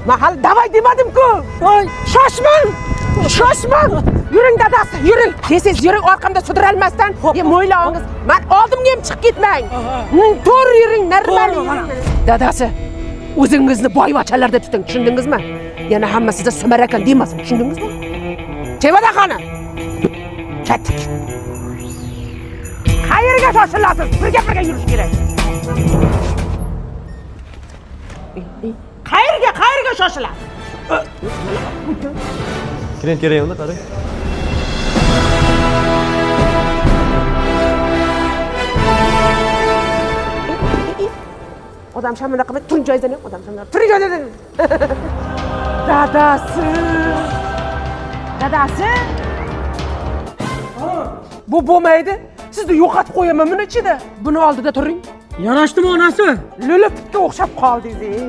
Mahal davay demadim-ku. Voy, shoshmang. Shoshmang. Yuring dadasi, yuring. Tez yuring orqamda sudralmasdan. Mo'ylovingiz. Men oldimga ham chiqib ketmang. To'g'ri yuring, normal yuring. Dadasi, o'zingizni boyvachalarda tuting, tushundingizmi? Yana hamma sizga sumarakan demasin, tushundingizmi? Chevada xona. Ketdik. Qayerga shoshilasiz? Birga yurish kerak. Qayerga shoshilasiz? Klient kerak unda, qarang. Odam shamuna qilib turing joyidan, odam shamuna. Turing joyidan. Dadasi. Bu bo'lmaydi. Sizni yo'qotib qo'yaman buni ichida. Buni oldida turing. Yarashdimi onasi? Lulupga o'xshab qoldingiz.